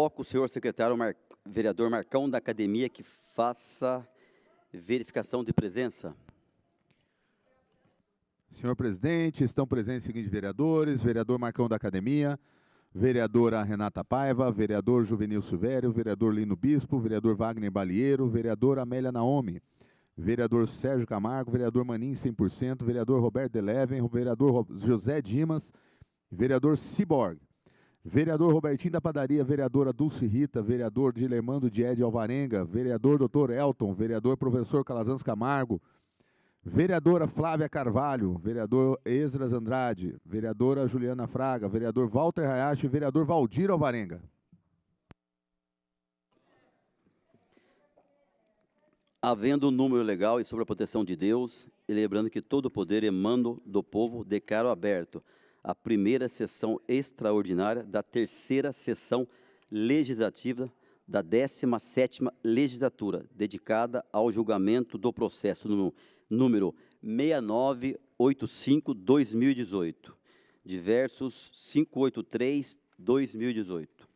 Convoco o senhor secretário vereador Marcão da Academia que faça verificação de presença. Senhor presidente, estão presentes os seguintes vereadores: vereador Marcão da Academia, vereadora Renata Paiva, vereador Juvenil Silvério, vereador Lino Bispo, vereador Wagner Balieiro, vereadora Amélia Naomi, vereador Sérgio Camargo, vereador Manin 100%, vereador Roberto Deleven, vereador José Dimas, vereador Ciborgue, vereador Robertinho da Padaria, vereadora Dulce Rita, vereador Dilermando Diede Alvarenga, vereador Dr. Elton, vereador Professor Calazans Camargo, vereadora Flávia Carvalho, vereador Esdras Andrade, vereadora Juliana Fraga, vereador Walter Hayashi e vereador Valdir Alvarenga. Havendo um número legal e sob a proteção de Deus, e lembrando que todo o poder emana do povo, declaro aberto a primeira sessão extraordinária da terceira sessão legislativa da 17ª legislatura, dedicada ao julgamento do processo número 6985/2018, diversos 583/2018.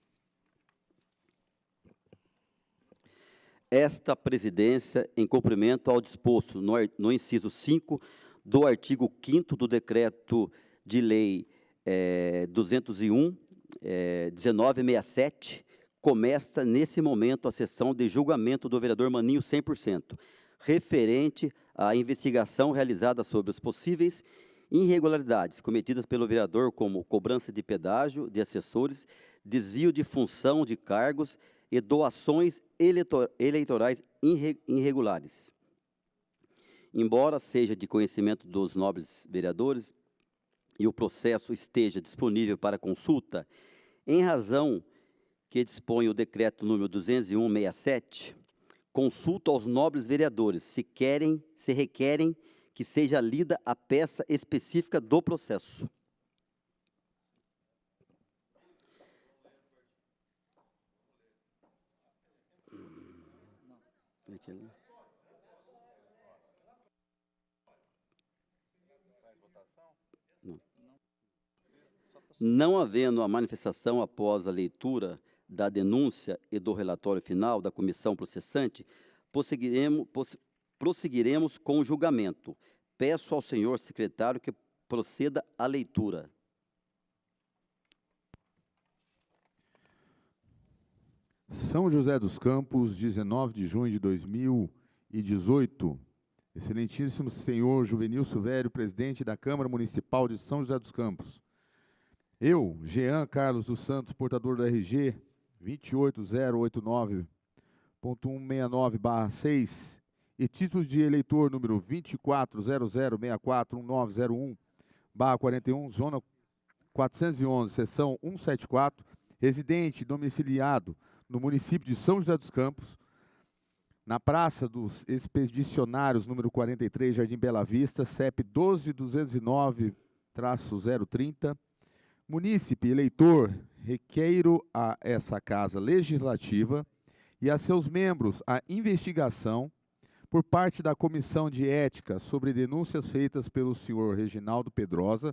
Esta presidência, em cumprimento ao disposto no inciso 5 do artigo 5º do decreto de lei 201/1967, começa nesse momento a sessão de julgamento do vereador Maninho 100%, referente à investigação realizada sobre os possíveis irregularidades cometidas pelo vereador, como cobrança de pedágio de assessores, desvio de função de cargos e doações eleitorais irregulares. Embora seja de conhecimento dos nobres vereadores e o processo esteja disponível para consulta, em razão que dispõe o decreto número 201/67, consulto aos nobres vereadores se requerem que seja lida a peça específica do processo. Não havendo a manifestação após a leitura da denúncia e do relatório final da comissão processante, prosseguiremos com o julgamento. Peço ao senhor secretário que proceda à leitura. São José dos Campos, 19 de junho de 2018. Excelentíssimo senhor Juvenil Silvério, presidente da Câmara Municipal de São José dos Campos. Eu, Jean Carlos dos Santos, portador do RG 28089.169/6 e título de eleitor número 2400641901/41, zona 411, seção 174, residente domiciliado no município de São José dos Campos, na Praça dos Expedicionários, número 43, Jardim Bela Vista, CEP 12209-030, munícipe eleitor, requeiro a essa Casa Legislativa e a seus membros a investigação por parte da Comissão de Ética sobre denúncias feitas pelo senhor Reginaldo Pedrosa,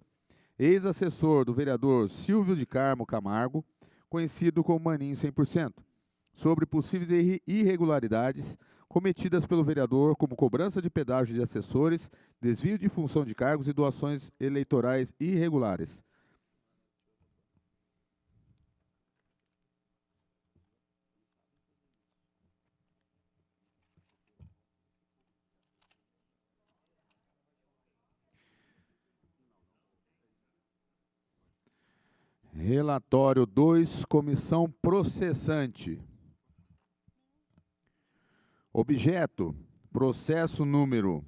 ex-assessor do vereador Silvio de Carmo Camargo, conhecido como Maninho 100%, sobre possíveis irregularidades cometidas pelo vereador, como cobrança de pedágio de assessores, desvio de função de cargos e doações eleitorais irregulares. Relatório 2, comissão processante. Objeto: processo número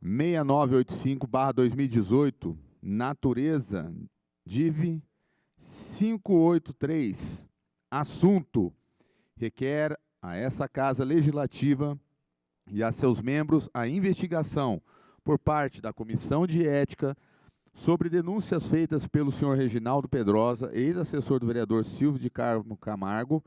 6985/2018, natureza DIV 583. Assunto: requer a essa Casa Legislativa e a seus membros a investigação por parte da Comissão de Ética sobre denúncias feitas pelo senhor Reginaldo Pedrosa, ex-assessor do vereador Silvio de Carmo Camargo,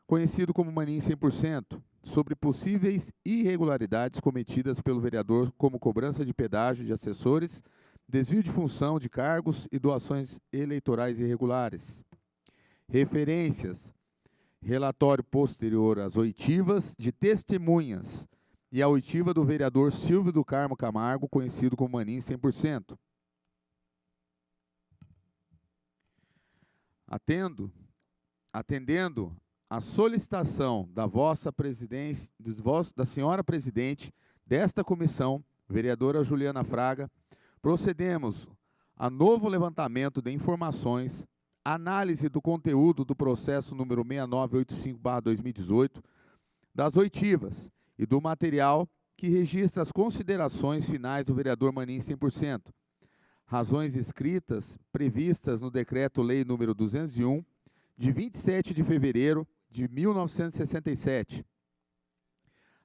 conhecido como Maninho 100%, sobre possíveis irregularidades cometidas pelo vereador, como cobrança de pedágio de assessores, desvio de função de cargos e doações eleitorais irregulares. referências, relatório posterior às oitivas de testemunhas e a oitiva do vereador Silvio do Carmo Camargo, conhecido como Maninho 100%. Atendendo à solicitação da vossa presidência, da senhora presidente desta comissão, vereadora Juliana Fraga, procedemos a novo levantamento de informações, análise do conteúdo do processo número 6985/2018, das oitivas e do material que registra as considerações finais do vereador Maninho 100%, razões escritas previstas no Decreto-Lei número 201, de 27 de fevereiro de 1967,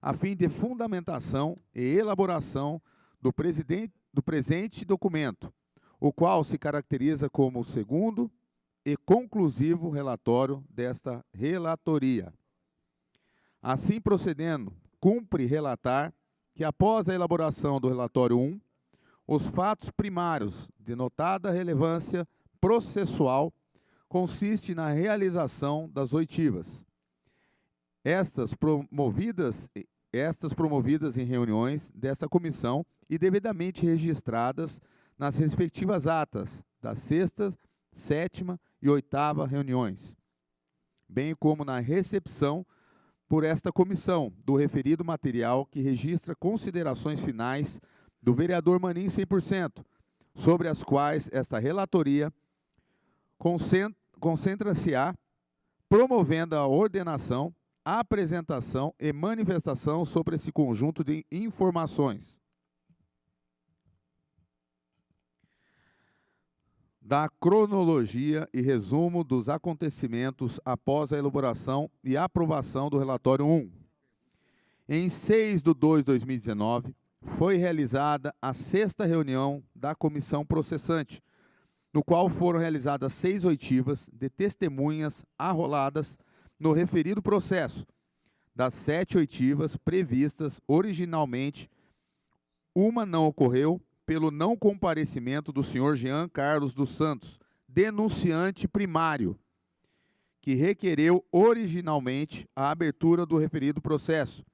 a fim de fundamentação e elaboração do presente documento, o qual se caracteriza como o segundo e conclusivo relatório desta relatoria. Assim procedendo, cumpre relatar que após a elaboração do relatório 1, os fatos primários de notada relevância processual consiste na realização das oitivas. Estas promovidas em reuniões desta comissão e devidamente registradas nas respectivas atas das 6ª, 7ª e 8ª reuniões, bem como na recepção por esta comissão do referido material que registra considerações finais do vereador Maninho 100%, sobre as quais esta relatoria concentra-se-á promovendo a ordenação, a apresentação e manifestação sobre esse conjunto de informações. Da cronologia e resumo dos acontecimentos após a elaboração e aprovação do relatório 1. Em 6/2/2019, foi realizada a 6ª reunião da comissão processante, no qual foram realizadas 6 oitivas de testemunhas arroladas no referido processo. Das 7 oitivas previstas originalmente, uma não ocorreu pelo não comparecimento do senhor Jean Carlos dos Santos, denunciante primário, que requereu originalmente a abertura do referido processo,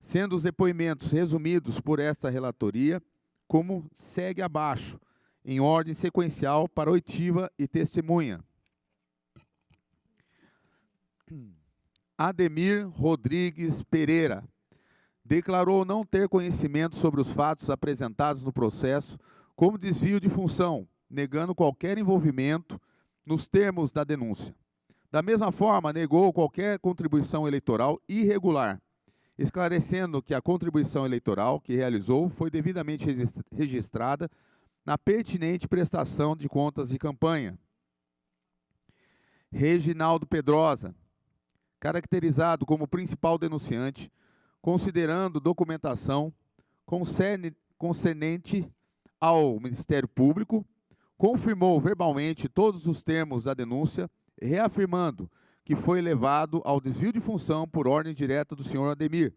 sendo os depoimentos resumidos por esta relatoria como segue abaixo, em ordem sequencial para oitiva e testemunha. Ademir Rodrigues Pereira declarou não ter conhecimento sobre os fatos apresentados no processo como desvio de função, negando qualquer envolvimento nos termos da denúncia. Da mesma forma, negou qualquer contribuição eleitoral irregular, esclarecendo que a contribuição eleitoral que realizou foi devidamente registrada na pertinente prestação de contas de campanha. Reginaldo Pedrosa, caracterizado como principal denunciante, considerando documentação concernente ao Ministério Público, confirmou verbalmente todos os termos da denúncia, reafirmando que foi levado ao desvio de função por ordem direta do senhor Ademir,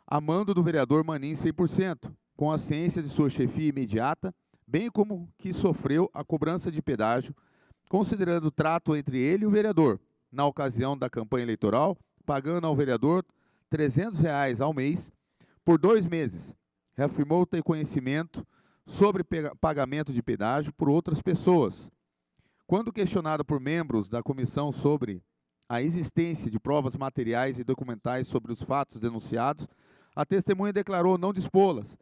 a mando do vereador Maninho 100%, com a ciência de sua chefia imediata, bem como que sofreu a cobrança de pedágio, considerando o trato entre ele e o vereador, na ocasião da campanha eleitoral, pagando ao vereador R$300 ao mês por 2 meses. Reafirmou ter conhecimento sobre pagamento de pedágio por outras pessoas. Quando questionado por membros da comissão sobre a existência de provas materiais e documentais sobre os fatos denunciados, a testemunha declarou não dispô-las,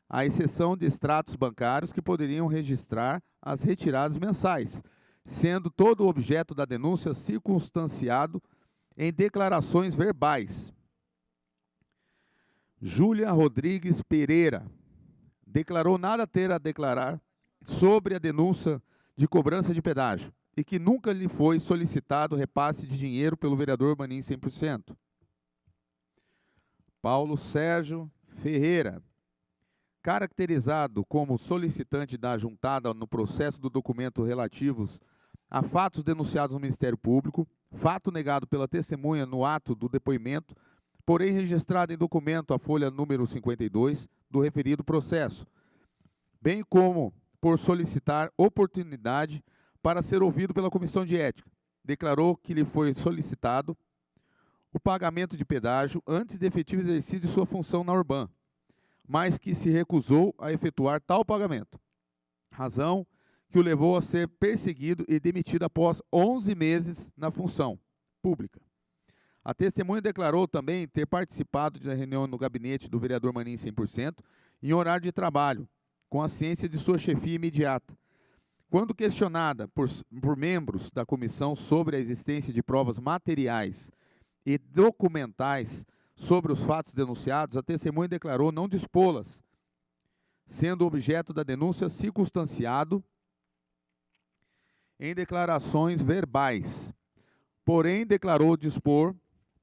à exceção de extratos bancários que poderiam registrar as retiradas mensais, sendo todo o objeto da denúncia circunstanciado em declarações verbais. Júlia Rodrigues Pereira declarou nada ter a declarar sobre a denúncia de cobrança de pedágio e que nunca lhe foi solicitado repasse de dinheiro pelo vereador Maninho 100%. Paulo Sérgio Ferreira, caracterizado como solicitante da juntada no processo do documento relativos a fatos denunciados no Ministério Público, fato negado pela testemunha no ato do depoimento, porém registrado em documento a folha número 52 do referido processo, bem como por solicitar oportunidade para ser ouvido pela Comissão de Ética. Declarou que lhe foi solicitado o pagamento de pedágio antes de efetivo exercício de sua função na Urban, mas que se recusou a efetuar tal pagamento, razão que o levou a ser perseguido e demitido após 11 meses na função pública. A testemunha declarou também ter participado da reunião no gabinete do vereador Maninho 100% em horário de trabalho, com a ciência de sua chefia imediata. Quando questionada por membros da comissão sobre a existência de provas materiais e documentais sobre os fatos denunciados, a testemunha declarou não dispô-las, sendo objeto da denúncia circunstanciado em declarações verbais. Porém, declarou dispor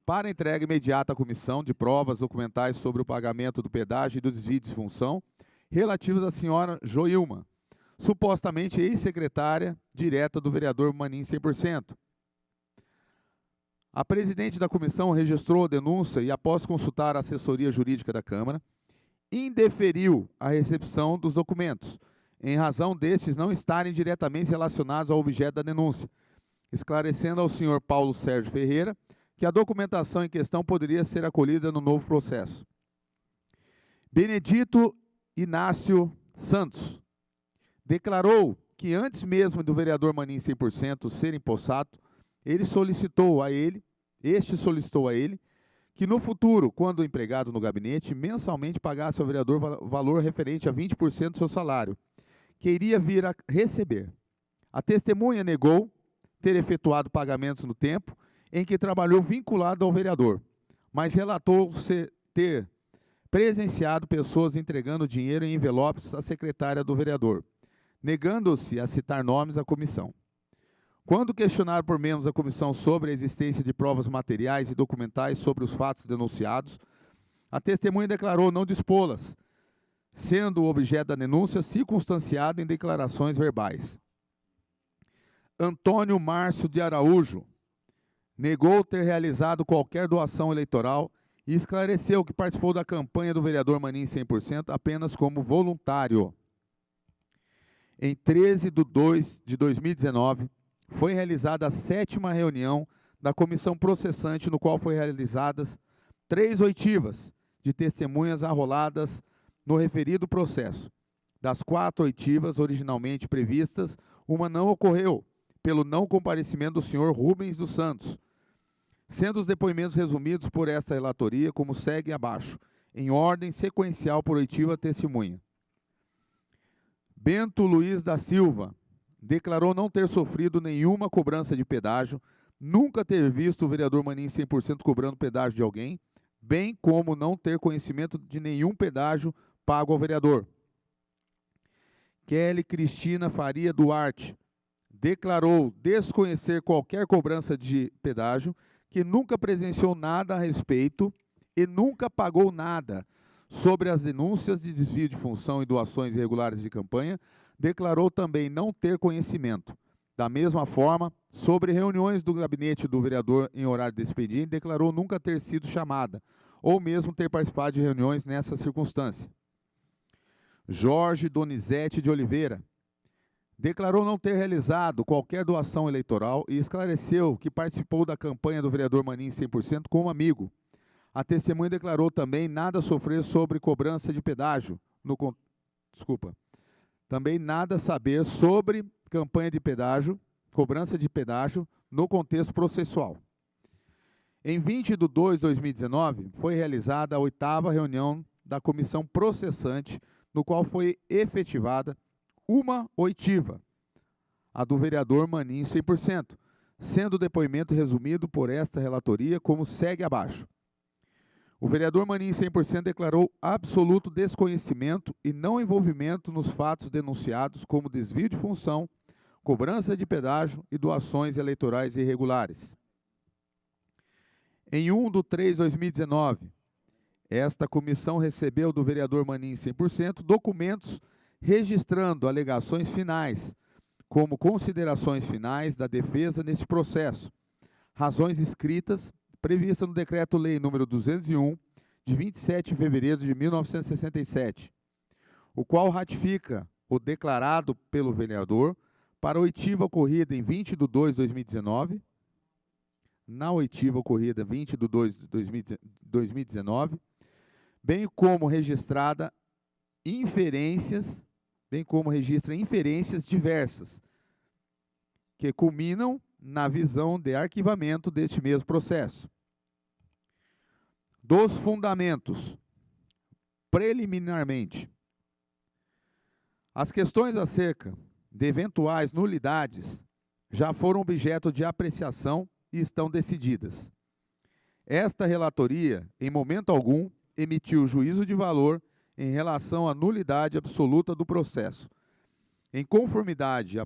para entrega imediata à comissão de provas documentais sobre o pagamento do pedágio e do desvio de função relativos à senhora Joilma, supostamente ex-secretária direta do vereador Maninho 100%. A presidente da comissão registrou a denúncia e, após consultar a assessoria jurídica da Câmara, indeferiu a recepção dos documentos, em razão destes não estarem diretamente relacionados ao objeto da denúncia, esclarecendo ao senhor Paulo Sérgio Ferreira que a documentação em questão poderia ser acolhida no novo processo. Benedito Inácio Santos declarou que antes mesmo do vereador Maninho 100% ser empossado, este solicitou a ele que no futuro, quando empregado no gabinete, mensalmente pagasse ao vereador valor referente a 20% do seu salário, que iria vir a receber. A testemunha negou ter efetuado pagamentos no tempo em que trabalhou vinculado ao vereador, mas relatou ter presenciado pessoas entregando dinheiro em envelopes à secretária do vereador, negando-se a citar nomes à comissão. Quando questionado por membros da comissão sobre a existência de provas materiais e documentais sobre os fatos denunciados, a testemunha declarou não dispô-las, sendo o objeto da denúncia circunstanciado em declarações verbais. Antônio Márcio de Araújo negou ter realizado qualquer doação eleitoral e esclareceu que participou da campanha do vereador Maninho 100% apenas como voluntário. Em 13 de 2 de 2019, foi realizada a 7ª reunião da comissão processante, no qual foram realizadas 3 oitivas de testemunhas arroladas no referido processo. Das 4 oitivas originalmente previstas, uma não ocorreu, pelo não comparecimento do senhor Rubens dos Santos, sendo os depoimentos resumidos por esta relatoria como segue abaixo, em ordem sequencial por oitiva testemunha. Bento Luiz da Silva declarou não ter sofrido nenhuma cobrança de pedágio, nunca ter visto o vereador Maninho 100% cobrando pedágio de alguém, bem como não ter conhecimento de nenhum pedágio pago ao vereador. Kelly Cristina Faria Duarte declarou desconhecer qualquer cobrança de pedágio, que nunca presenciou nada a respeito e nunca pagou nada sobre as denúncias de desvio de função e doações irregulares de campanha, declarou também não ter conhecimento. Da mesma forma, sobre reuniões do gabinete do vereador em horário de expediente, declarou nunca ter sido chamada, ou mesmo ter participado de reuniões nessa circunstância. Jorge Donizete de Oliveira declarou não ter realizado qualquer doação eleitoral e esclareceu que participou da campanha do vereador Maninho 100% como amigo. A testemunha declarou também nada sofrer sobre cobrança de pedágio, também nada saber sobre campanha de pedágio, cobrança de pedágio no contexto processual. Em 20 de 2 de 2019, foi realizada a 8ª reunião da comissão processante, no qual foi efetivada uma oitiva, a do vereador Maninho 100%, sendo o depoimento resumido por esta relatoria como segue abaixo. O vereador Maninho 100% declarou absoluto desconhecimento e não envolvimento nos fatos denunciados como desvio de função, cobrança de pedágio e doações eleitorais irregulares. Em 1 de 3 de 2019, esta comissão recebeu do vereador Maninho 100% documentos registrando alegações finais, como considerações finais da defesa neste processo, razões escritas prevista no Decreto-Lei nº 201, de 27 de fevereiro de 1967, o qual ratifica o declarado pelo vereador para a oitiva ocorrida em 20 de 2 de 2019, na oitiva ocorrida 20 de 2 de 2019, bem como registra inferências diversas, que culminam na visão de arquivamento deste mesmo processo. Dos fundamentos, preliminarmente, as questões acerca de eventuais nulidades já foram objeto de apreciação e estão decididas. Esta relatoria, em momento algum, emitiu juízo de valor em relação à nulidade absoluta do processo, em conformidade a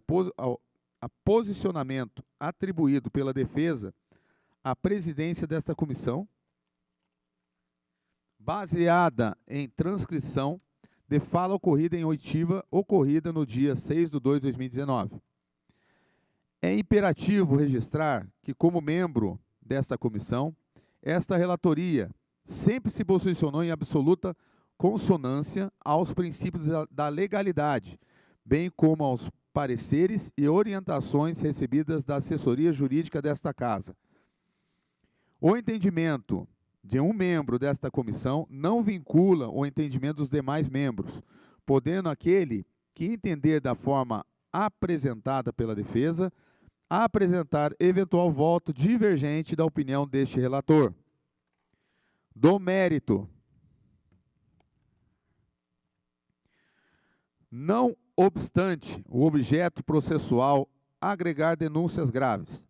posicionamento atribuído pela defesa à presidência desta comissão, baseada em transcrição de fala ocorrida em oitiva, ocorrida no dia 6 de 2 de 2019. É imperativo registrar que, como membro desta comissão, esta relatoria sempre se posicionou em absoluta consonância aos princípios da legalidade, bem como aos pareceres e orientações recebidas da assessoria jurídica desta Casa. O entendimento de um membro desta comissão não vincula o entendimento dos demais membros, podendo aquele que entender da forma apresentada pela defesa apresentar eventual voto divergente da opinião deste relator. Do mérito. Não obstante o objeto processual agregar denúncias graves,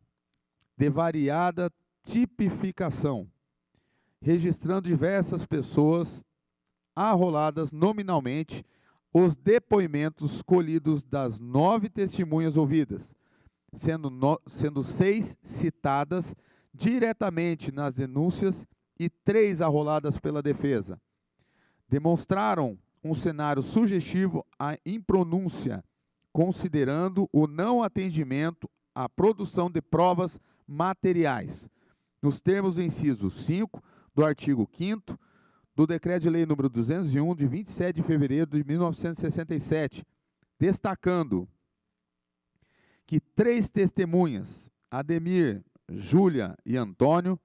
de variada tipificação, registrando diversas pessoas arroladas nominalmente os depoimentos colhidos das 9 testemunhas ouvidas, sendo 6 citadas diretamente nas denúncias e 3 arroladas pela defesa. Demonstraram um cenário sugestivo à impronúncia, considerando o não atendimento à produção de provas materiais, nos termos do inciso 5 do artigo 5º do Decreto de Lei nº 201, de 27 de fevereiro de 1967, destacando que 3 testemunhas, Ademir, Júlia e Antônio,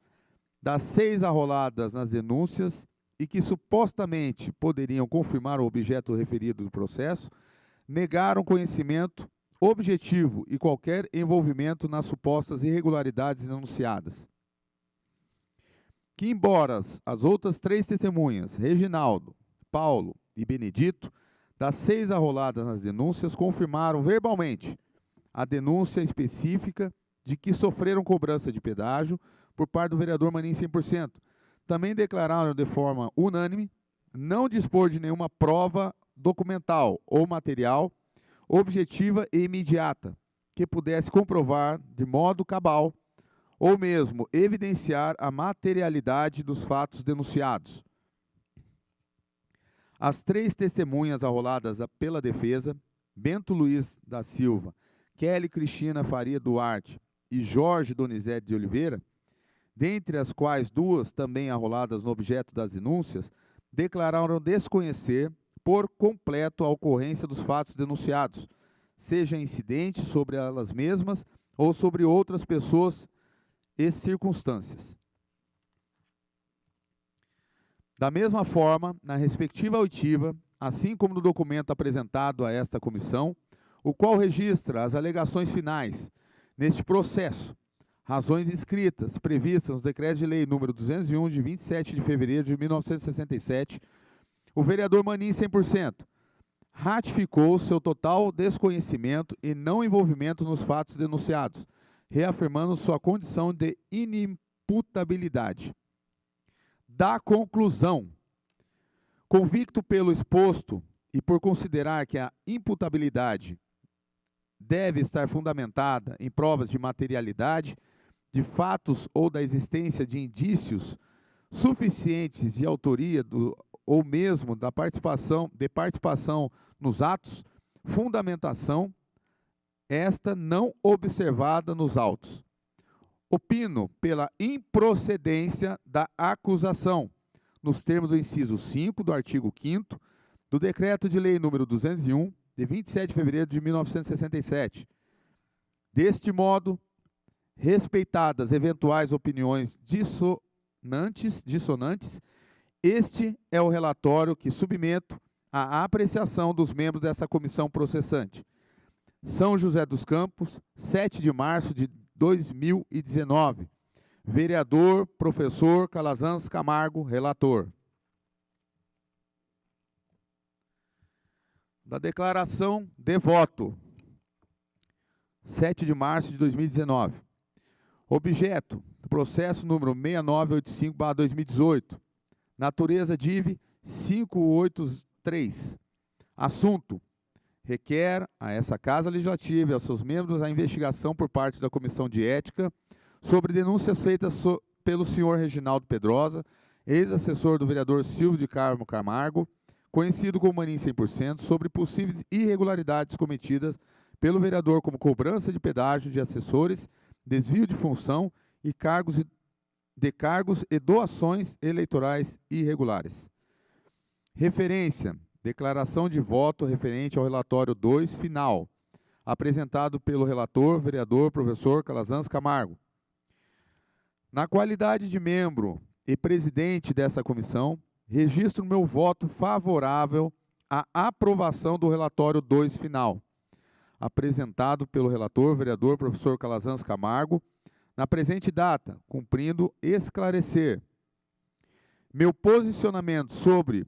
das 6 arroladas nas denúncias e que supostamente poderiam confirmar o objeto referido do processo, negaram conhecimento objetivo e qualquer envolvimento nas supostas irregularidades denunciadas. Que, embora as outras 3 testemunhas, Reginaldo, Paulo e Benedito, das 6 arroladas nas denúncias, confirmaram verbalmente a denúncia específica de que sofreram cobrança de pedágio por parte do vereador Manin 100%. Também declararam de forma unânime não dispor de nenhuma prova documental ou material objetiva e imediata que pudesse comprovar de modo cabal ou mesmo evidenciar a materialidade dos fatos denunciados. As 3 testemunhas arroladas pela defesa, Bento Luiz da Silva, Kelly Cristina Faria Duarte e Jorge Donizete de Oliveira, dentre as quais 2 também arroladas no objeto das denúncias, declararam desconhecer por completo a ocorrência dos fatos denunciados, seja incidente sobre elas mesmas ou sobre outras pessoas e circunstâncias. Da mesma forma, na respectiva oitiva, assim como no documento apresentado a esta comissão, o qual registra as alegações finais neste processo, razões escritas previstas no Decreto de Lei nº 201, de 27 de fevereiro de 1967, o vereador Manin 100% ratificou seu total desconhecimento e não envolvimento nos fatos denunciados, reafirmando sua condição de inimputabilidade. Da conclusão, convicto pelo exposto e por considerar que a imputabilidade deve estar fundamentada em provas de materialidade, de fatos ou da existência de indícios suficientes de autoria ou mesmo de participação nos atos, fundamentação esta não observada nos autos. Opino pela improcedência da acusação, nos termos do inciso 5 do artigo 5º do Decreto de Lei nº 201, de 27 de fevereiro de 1967, Deste modo, respeitadas eventuais opiniões dissonantes, este é o relatório que submeto à apreciação dos membros dessa comissão processante. São José dos Campos, 7 de março de 2019. Vereador, professor Calazans Camargo, relator. Da declaração de voto. 7 de março de 2019. Objeto, processo número 6985/2018. Natureza DIV 583. Assunto, requer a essa Casa Legislativa e aos seus membros a investigação por parte da Comissão de Ética sobre denúncias feitas pelo senhor Reginaldo Pedrosa, ex-assessor do vereador Silvio de Carmo Camargo, conhecido como Maninho 100%, sobre possíveis irregularidades cometidas pelo vereador como cobrança de pedágio de assessores, desvio de função e cargos e doações eleitorais irregulares. Referência: declaração de voto referente ao relatório 2 final, apresentado pelo relator, vereador, professor Calazans Camargo. Na qualidade de membro e presidente dessa comissão, registro meu voto favorável à aprovação do relatório 2 final, apresentado pelo relator, vereador, professor Calazans Camargo, na presente data, cumprindo esclarecer meu posicionamento sobre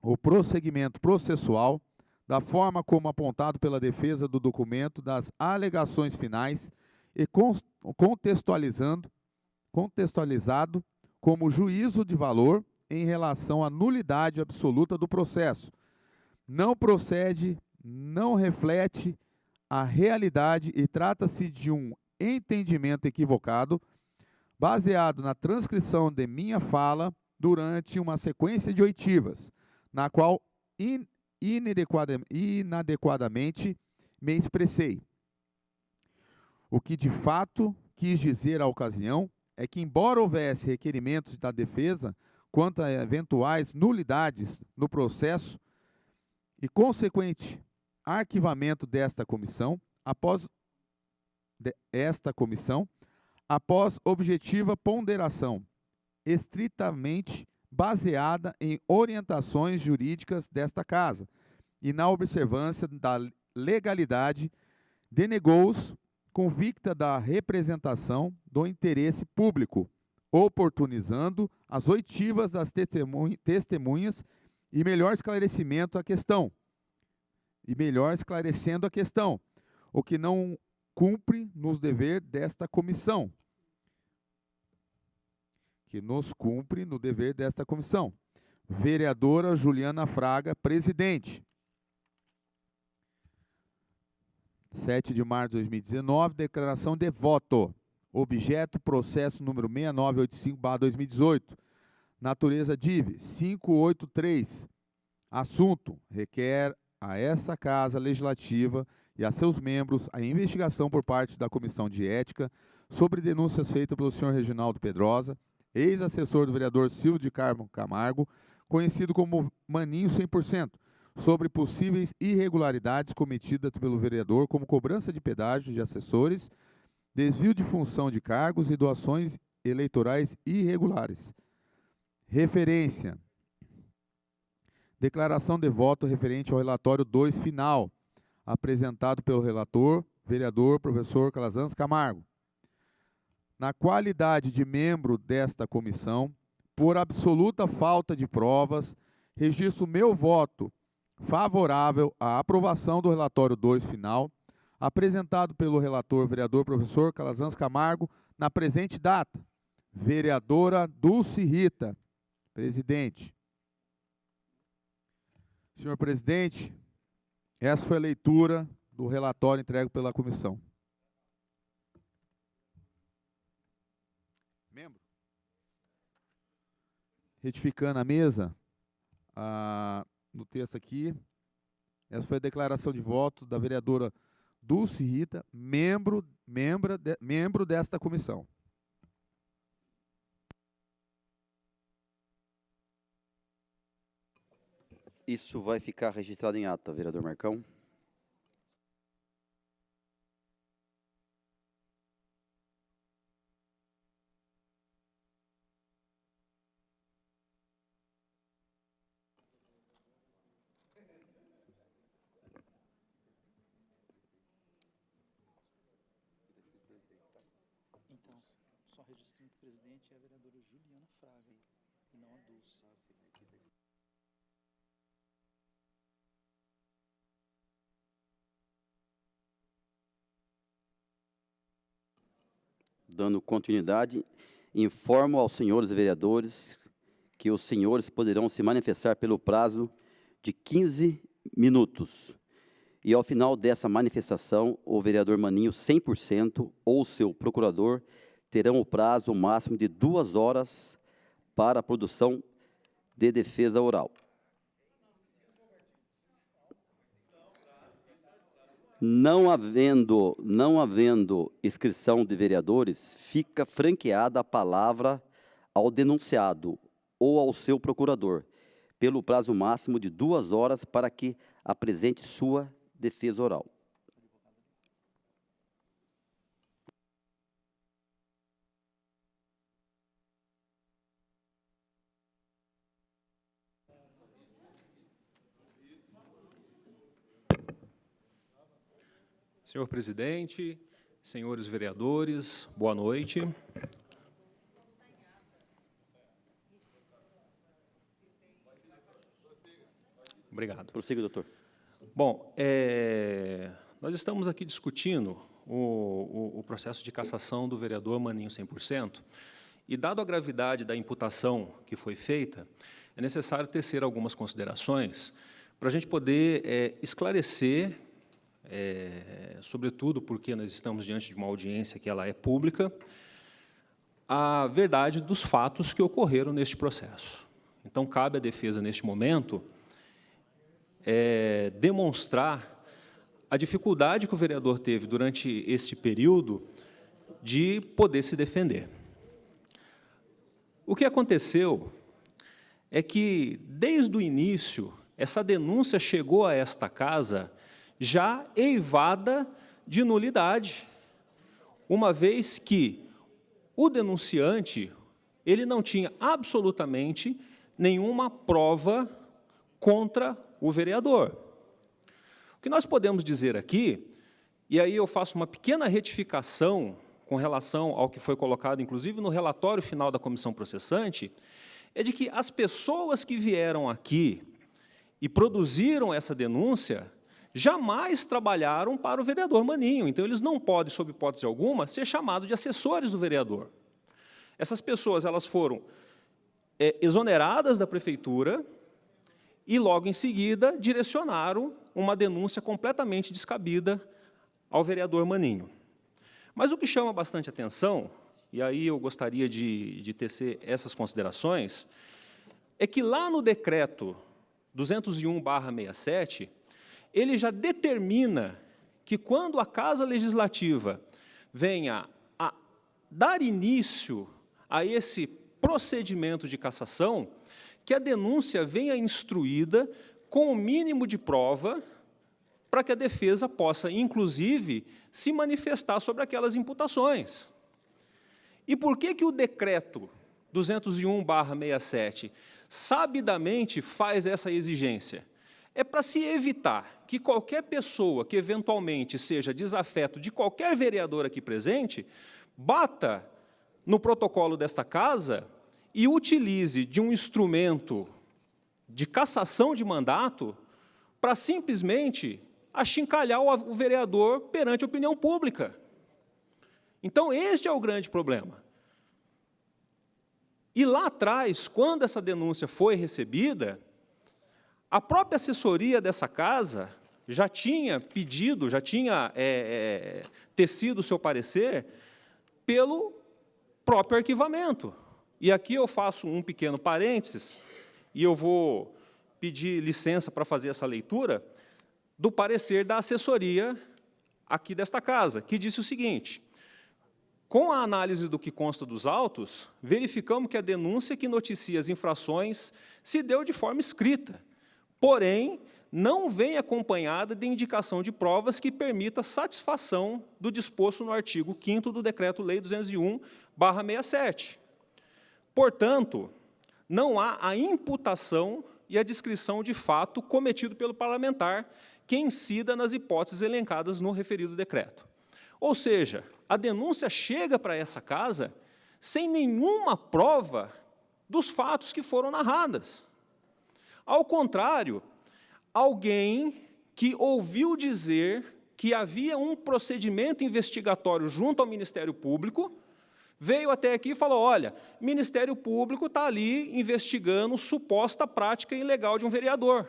o prosseguimento processual, da forma como apontado pela defesa do documento das alegações finais e contextualizado como juízo de valor em relação à nulidade absoluta do processo. Não procede, não reflete a realidade e trata-se de um entendimento equivocado, baseado na transcrição de minha fala durante uma sequência de oitivas, na qual inadequadamente me expressei. O que de fato quis dizer à ocasião é que, embora houvesse requerimentos da defesa quanto a eventuais nulidades no processo e consequente arquivamento desta comissão, após objetiva ponderação, estritamente baseada em orientações jurídicas desta Casa e na observância da legalidade, denegou-os, convicta da representação do interesse público, oportunizando as oitivas das testemunhas e melhor esclarecendo a questão, o que não cumpre nos dever desta comissão, Vereadora Juliana Fraga, presidente. 7 de março de 2019, declaração de voto. Objeto, processo número 6985/2018. Natureza DIV 583. Assunto, requer a essa Casa Legislativa e a seus membros a investigação por parte da Comissão de Ética sobre denúncias feitas pelo senhor Reginaldo Pedrosa, ex-assessor do vereador Silvio de Carmo Camargo, conhecido como Maninho 100%, sobre possíveis irregularidades cometidas pelo vereador como cobrança de pedágio de assessores, desvio de função de cargos e doações eleitorais irregulares. Referência: declaração de voto referente ao relatório 2 final, apresentado pelo relator, vereador, professor Calazans Camargo. Na qualidade de membro desta comissão, por absoluta falta de provas, registro meu voto favorável à aprovação do relatório 2 final, apresentado pelo relator, vereador, professor Calazans Camargo, na presente data. Vereadora Dulce Rita, presidente. Senhor presidente, essa foi a leitura do relatório entregue pela comissão. Membro? Retificando a mesa, no texto aqui, essa foi a declaração de voto da vereadora Dulce Rita, membro desta comissão. Isso vai ficar registrado em ata, vereador Marcão. registrando que o presidente é a vereadora Juliana Fraga, e não a Dulce. Dando continuidade, informo aos senhores vereadores que os senhores poderão se manifestar pelo prazo de 15 minutos. E, ao final dessa manifestação, o vereador Maninho, 100%, ou seu procurador, terão o prazo máximo de 2 horas para a produção de defesa oral. Não havendo inscrição de vereadores, fica franqueada a palavra ao denunciado ou ao seu procurador, pelo prazo máximo de 2 horas para que apresente sua defesa oral. Senhor presidente, senhores vereadores, boa noite. Obrigado. Prossiga, doutor. Bom, nós estamos aqui discutindo o processo de cassação do vereador Maninho 100%, e, dado a gravidade da imputação que foi feita, é necessário tecer algumas considerações para a gente poder esclarecer, sobretudo porque nós estamos diante de uma audiência que ela é pública, a verdade dos fatos que ocorreram neste processo. Então, cabe à defesa, neste momento, demonstrar a dificuldade que o vereador teve durante este período de poder se defender. O que aconteceu é que, desde o início, essa denúncia chegou a esta casa já eivada de nulidade, uma vez que o denunciante ele não tinha absolutamente nenhuma prova contra o vereador. O que nós podemos dizer aqui, e aí eu faço uma pequena retificação com relação ao que foi colocado, inclusive, no relatório final da comissão processante, é de que as pessoas que vieram aqui e produziram essa denúncia jamais trabalharam para o vereador Maninho. Então, eles não podem, sob hipótese alguma, ser chamados de assessores do vereador. Essas pessoas elas foram exoneradas da prefeitura e, logo em seguida, direcionaram uma denúncia completamente descabida ao vereador Maninho. Mas o que chama bastante atenção, e aí eu gostaria de tecer essas considerações, é que lá no decreto 201/67, ele já determina que, quando a Casa Legislativa venha a dar início a esse procedimento de cassação, que a denúncia venha instruída com o mínimo de prova para que a defesa possa, inclusive, se manifestar sobre aquelas imputações. E por que o decreto 201/67 sabidamente faz essa exigência? É para se evitar que qualquer pessoa que eventualmente seja desafeto de qualquer vereador aqui presente bata no protocolo desta casa e utilize de um instrumento de cassação de mandato para simplesmente achincalhar o vereador perante a opinião pública. Então, este é o grande problema. E lá atrás, quando essa denúncia foi recebida, a própria assessoria dessa casa já tinha pedido, já tinha tecido o seu parecer pelo próprio arquivamento. E aqui eu faço um pequeno parênteses, e eu vou pedir licença para fazer essa leitura do parecer da assessoria aqui desta casa, que disse o seguinte: com a análise do que consta dos autos, verificamos que a denúncia que noticia as infrações se deu de forma escrita, porém, não vem acompanhada de indicação de provas que permita satisfação do disposto no artigo 5º do Decreto-Lei 201/67. Portanto, não há a imputação e a descrição de fato cometido pelo parlamentar que incida nas hipóteses elencadas no referido decreto. Ou seja, a denúncia chega para essa casa sem nenhuma prova dos fatos que foram narrados. Ao contrário, alguém que ouviu dizer que havia um procedimento investigatório junto ao Ministério Público, veio até aqui e falou, olha, o Ministério Público está ali investigando suposta prática ilegal de um vereador.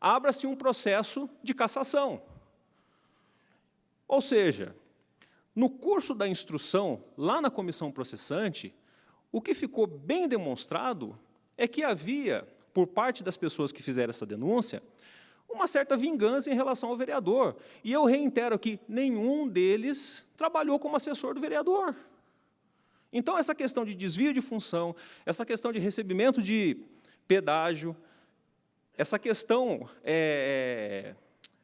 Abra-se um processo de cassação. Ou seja, no curso da instrução, lá na comissão processante, o que ficou bem demonstrado é que havia, por parte das pessoas que fizeram essa denúncia, uma certa vingança em relação ao vereador. E eu reitero aqui, nenhum deles trabalhou como assessor do vereador. Então, essa questão de desvio de função, essa questão de recebimento de pedágio, essa questão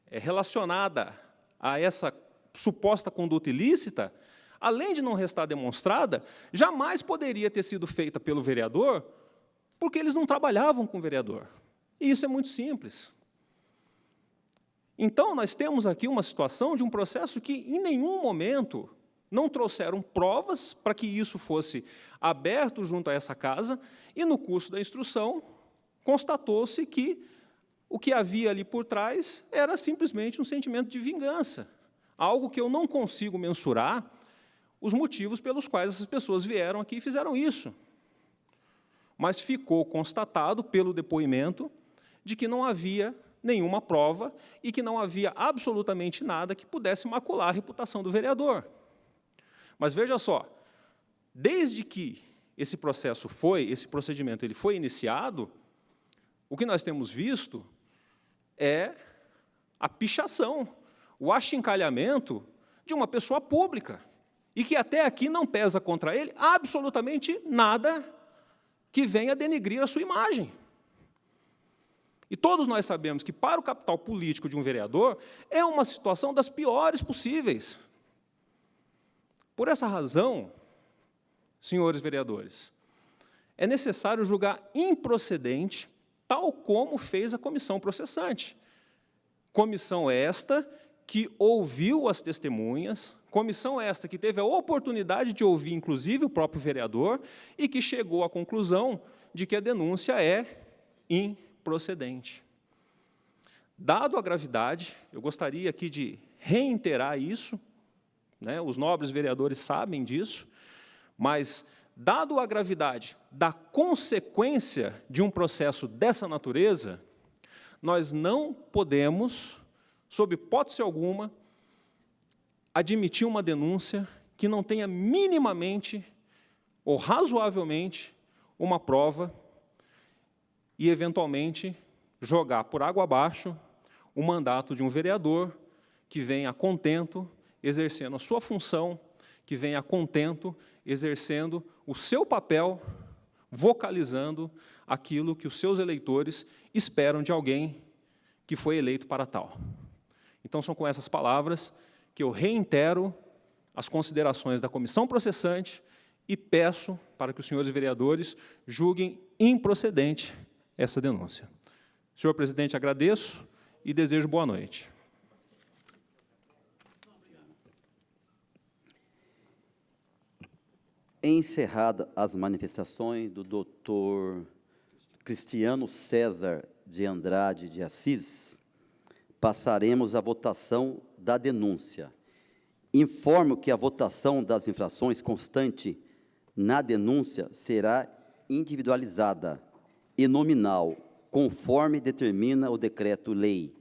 relacionada a essa suposta conduta ilícita, além de não restar demonstrada, jamais poderia ter sido feita pelo vereador, porque eles não trabalhavam com o vereador. E isso é muito simples. Então, nós temos aqui uma situação de um processo que, em nenhum momento, não trouxeram provas para que isso fosse aberto junto a essa casa, e, no curso da instrução, constatou-se que o que havia ali por trás era simplesmente um sentimento de vingança, algo que eu não consigo mensurar os motivos pelos quais essas pessoas vieram aqui e fizeram isso. Mas ficou constatado pelo depoimento de que não havia nenhuma prova e que não havia absolutamente nada que pudesse macular a reputação do vereador. Mas veja só, desde que esse procedimento ele foi iniciado, o que nós temos visto é a pichação, o achincalhamento de uma pessoa pública, e que até aqui não pesa contra ele absolutamente nada que venha denegrir a sua imagem. E todos nós sabemos que, para o capital político de um vereador, é uma situação das piores possíveis. Por essa razão, senhores vereadores, é necessário julgar improcedente, tal como fez a comissão processante. Comissão esta que ouviu as testemunhas, comissão esta que teve a oportunidade de ouvir, inclusive, o próprio vereador, e que chegou à conclusão de que a denúncia é improcedente. Dado a gravidade, eu gostaria aqui de reiterar isso, né, os nobres vereadores sabem disso, mas, dado a gravidade da consequência de um processo dessa natureza, nós não podemos, sob hipótese alguma, admitir uma denúncia que não tenha minimamente ou razoavelmente uma prova e, eventualmente, jogar por água abaixo o mandato de um vereador que vem a contento exercendo a sua função, que vem a contento exercendo o seu papel, vocalizando aquilo que os seus eleitores esperam de alguém que foi eleito para tal. Então, são com essas palavras que eu reitero as considerações da comissão processante e peço para que os senhores vereadores julguem improcedente essa denúncia. Senhor presidente, agradeço e desejo boa noite. Encerradas as manifestações do doutor Cristiano César de Andrade de Assis, passaremos à votação da denúncia. Informo que a votação das infrações constante na denúncia será individualizada e nominal, conforme determina o Decreto-Lei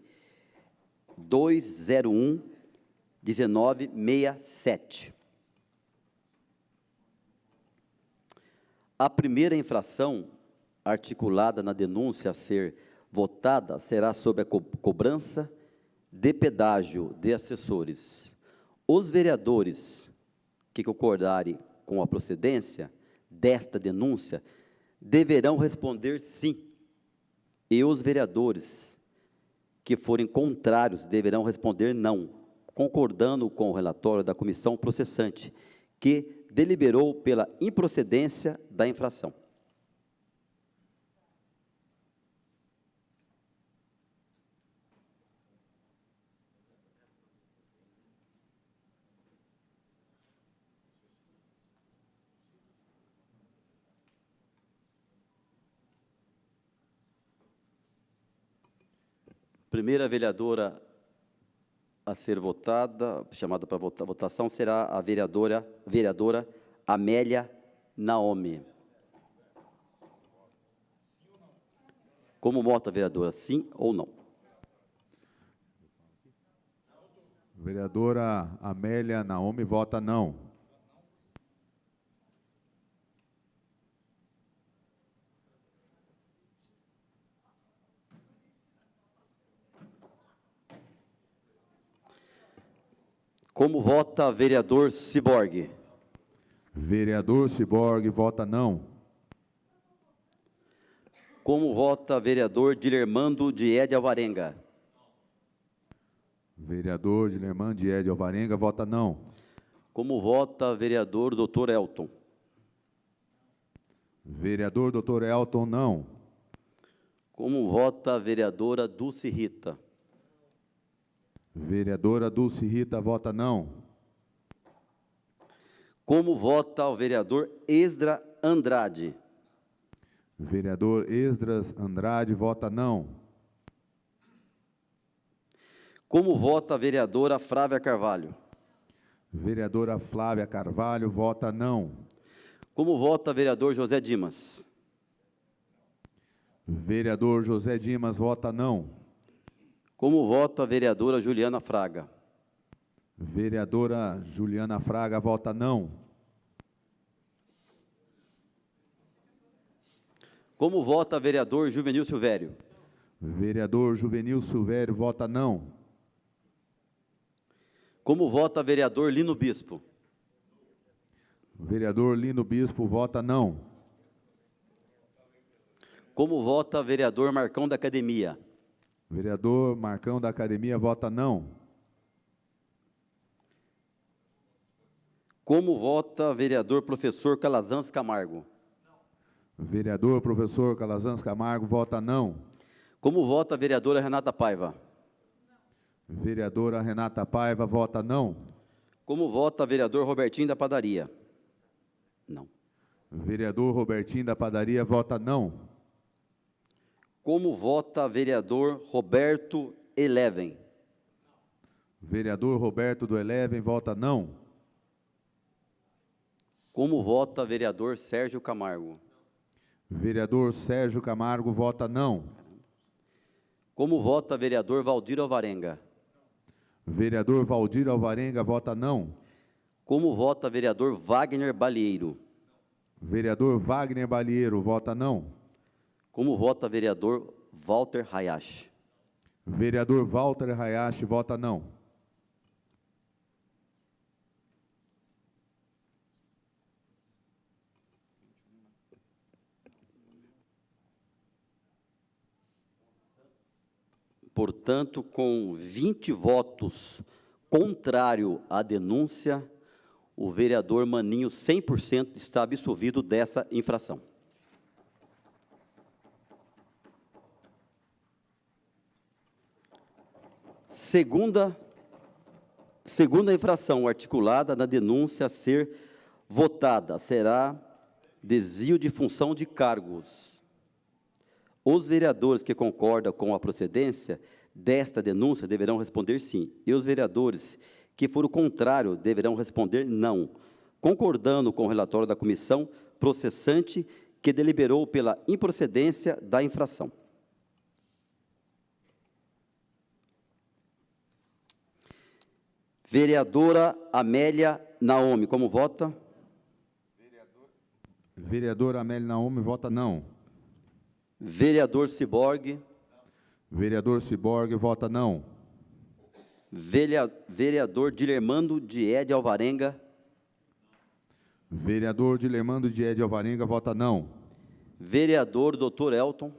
201/1967. A primeira infração articulada na denúncia a ser votada será sobre a cobrança de pedágio de assessores. Os vereadores que concordarem com a procedência desta denúncia deverão responder sim, e os vereadores que forem contrários deverão responder não, concordando com o relatório da comissão processante, que deliberou pela improcedência da infração. Primeira vereadora a ser votada, chamada para votação, será a vereadora Amélia Naomi. Como vota a vereadora, sim ou não? Vereadora Amélia Naomi vota não. Como vota vereador Ciborgue? Vereador Ciborgue vota não. Como vota vereador Dilermando de Ede Alvarenga? Vereador Dilermando de Ede Alvarenga vota não. Como vota vereador Dr. Elton? Vereador Dr. Elton não. Como vota a vereadora Dulce Rita? Vereadora Dulce Rita vota não. Como vota o vereador Esdra Andrade? Vereador Esdras Andrade vota não. Como vota a vereadora Flávia Carvalho? Vereadora Flávia Carvalho vota não. Como vota vereador José Dimas? Vereador José Dimas vota não. Como vota a vereadora Juliana Fraga? Vereadora Juliana Fraga vota não. Como vota vereador Juvenil Silvério? Vereador Juvenil Silvério vota não. Como vota vereador Lino Bispo? Vereador Lino Bispo vota não. Como vota vereador Marcão da Academia? Vereador Marcão da Academia vota não. Como vota vereador professor Calazans Camargo? Vereador professor Calazans Camargo vota não. Como vota a vereadora Renata Paiva? Vereadora Renata Paiva vota não. Como vota vereador Robertinho da Padaria? Não. Vereador Robertinho da Padaria vota não. Como vota vereador Roberto Eleven? Vereador Roberto do Eleven vota não. Como vota vereador Sérgio Camargo? Vereador Sérgio Camargo vota não. Como vota vereador Valdir Alvarenga? Vereador Valdir Alvarenga vota não. Como vota vereador Wagner Balieiro? Vereador Wagner Balieiro vota não. Como vota vereador Walter Hayashi? Vereador Walter Hayashi vota não. Portanto, com 20 votos contrário à denúncia, o vereador Maninho 100% está absolvido dessa infração. Segunda infração articulada na denúncia a ser votada será desvio de função de cargos. Os vereadores que concordam com a procedência desta denúncia deverão responder sim, e os vereadores que for o contrário deverão responder não, concordando com o relatório da comissão processante que deliberou pela improcedência da infração. Vereadora Amélia Naomi, como vota? Vereadora Amélia Naomi vota não. Vereador Ciborgue? Vereador Ciborgue vota não. Vereador Dilermando de Ede Alvarenga? Vereador Dilermando de Ede Alvarenga vota não. Vereador Dr. Elton?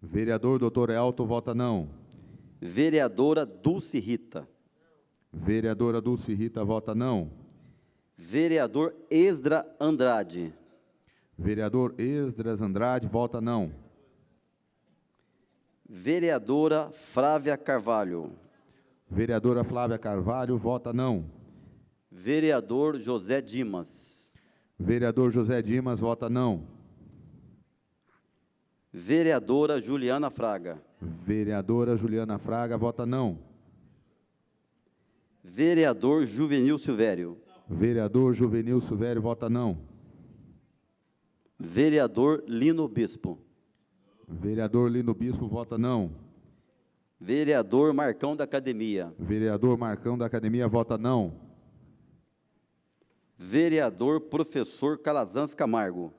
Vereador Dr. Elton vota não. Vereadora Dulce Rita? Vereadora Dulce Rita vota não. Vereador Esdra Andrade? Vereador Esdras Andrade vota não. Vereadora Flávia Carvalho? Vereadora Flávia Carvalho vota não. Vereador José Dimas? Vereador José Dimas vota não. Vereadora Juliana Fraga? Vereadora Juliana Fraga, vota não. Vereador Juvenil Silvério. Vereador Juvenil Silvério, vota não. Vereador Lino Bispo. Vereador Lino Bispo, vota não. Vereador Marcão da Academia. Vereador Marcão da Academia, vota não. Vereador Professor Calazans Camargo.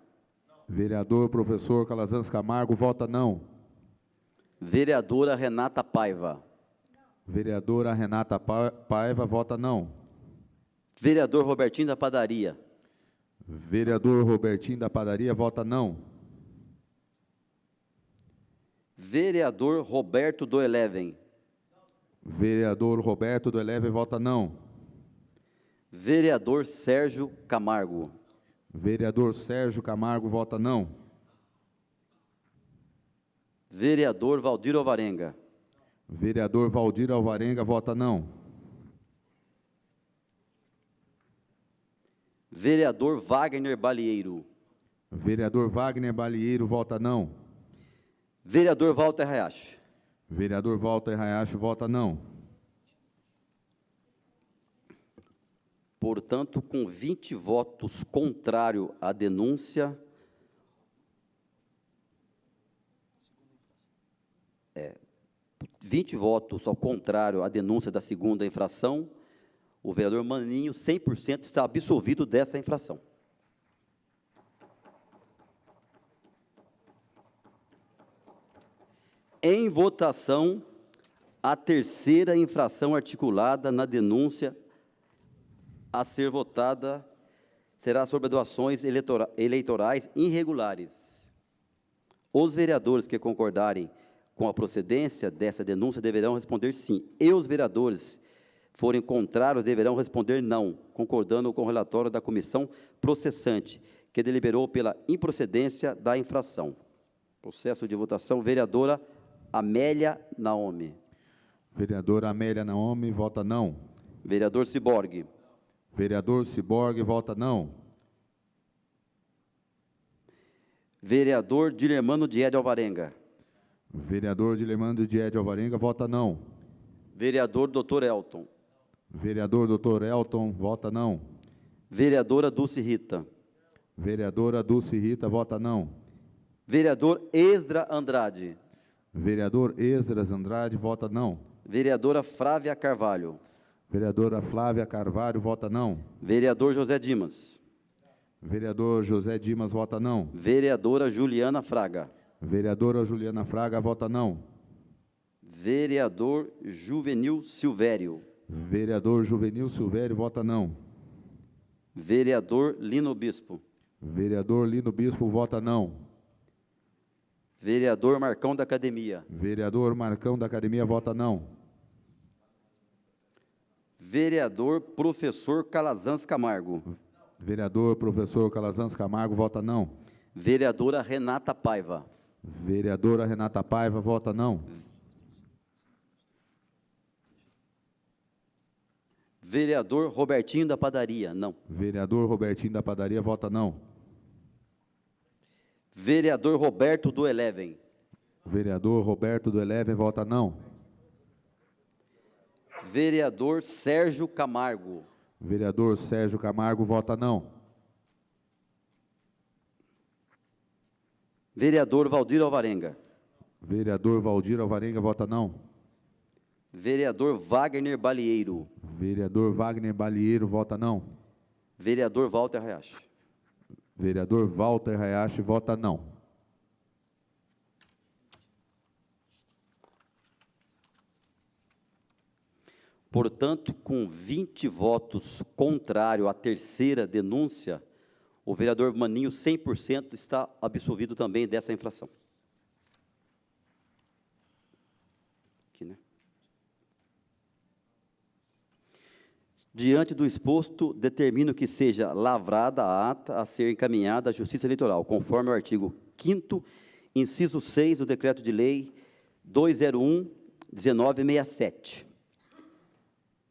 Vereador Professor Calazans Camargo, vota não. Vereadora Renata Paiva. Vereadora Renata Paiva, vota não. Vereador Robertinho da Padaria. Vereador Robertinho da Padaria, vota não. Vereador Roberto do Eleven. Vereador Roberto do Eleve, vota não. Vereador Sérgio Camargo. Vereador Sérgio Camargo, vota não. Vereador Valdir Alvarenga. Vereador Valdir Alvarenga, vota não. Vereador Wagner Balieiro. Vereador Wagner Balieiro, vota não. Vereador Walter Hayashi. Vereador Walter Hayashi, vota não. Portanto, com 20 votos contrário à denúncia, 20 votos ao contrário à denúncia da segunda infração, o vereador Maninho, 100%, está absolvido dessa infração. Em votação, a terceira infração articulada na denúncia a ser votada será sobre doações eleitorais irregulares. Os vereadores que concordarem com a procedência dessa denúncia deverão responder sim, e os vereadores forem contrários deverão responder não, concordando com o relatório da comissão processante, que deliberou pela improcedência da infração. Processo de votação, vereadora Amélia Naomi. Vereadora Amélia Naomi, vota não. Vereador Ciborgue. Vereador Ciborgue, vota não. Vereador Dilermano Diede Alvarenga. Vereador Dilermano Diede Alvarenga, vota não. Vereador Dr. Elton. Vereador Dr. Elton, vota não. Vereadora Dulce Rita. Vereadora Dulce Rita, vota não. Vereador Esdra Andrade. Vereador Esdras Andrade, vota não. Vereadora Flávia Carvalho. Vereadora Flávia Carvalho, vota não. Vereador José Dimas. Vereador José Dimas, vota não. Vereadora Juliana Fraga. Vereadora Juliana Fraga, vota não. Vereador Juvenil Silvério. Vereador Juvenil Silvério, vota não. Vereador Lino Bispo. Vereador Lino Bispo, vota não. Vereador Marcão da Academia. Vereador Marcão da Academia, vota não. Vereador Professor Calazans Camargo. Vereador Professor Calazans Camargo, vota não. Vereadora Renata Paiva. Vereadora Renata Paiva, vota não. Vereador Robertinho da Padaria, não. Vereador Robertinho da Padaria, vota não. Vereador Roberto do Eleven. Vereador Roberto do Eleven, vota não. Vereador Sérgio Camargo. Vereador Sérgio Camargo, vota não. Vereador Valdir Alvarenga. Vereador Valdir Alvarenga, vota não. Vereador Wagner Balieiro. Vereador Wagner Balieiro, vota não. Vereador Walter Hayashi. Vereador Walter Hayashi, vota não. Portanto, com 20 votos contrários à terceira denúncia, o vereador Maninho, 100%, está absolvido também dessa infração. Aqui, né? Diante do exposto, determino que seja lavrada a ata a ser encaminhada à Justiça Eleitoral, conforme o artigo 5º, inciso 6 do Decreto de Lei 201/1967.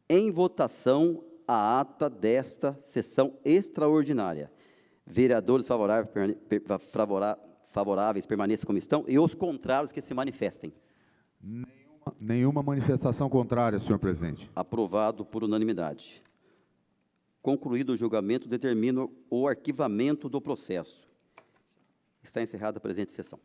Em votação, a ata desta sessão extraordinária. Vereadores favoráveis permaneçam como estão e os contrários que se manifestem. Nenhuma manifestação contrária, senhor presidente. Aprovado por unanimidade. Concluído o julgamento, determino o arquivamento do processo. Está encerrada a presente sessão.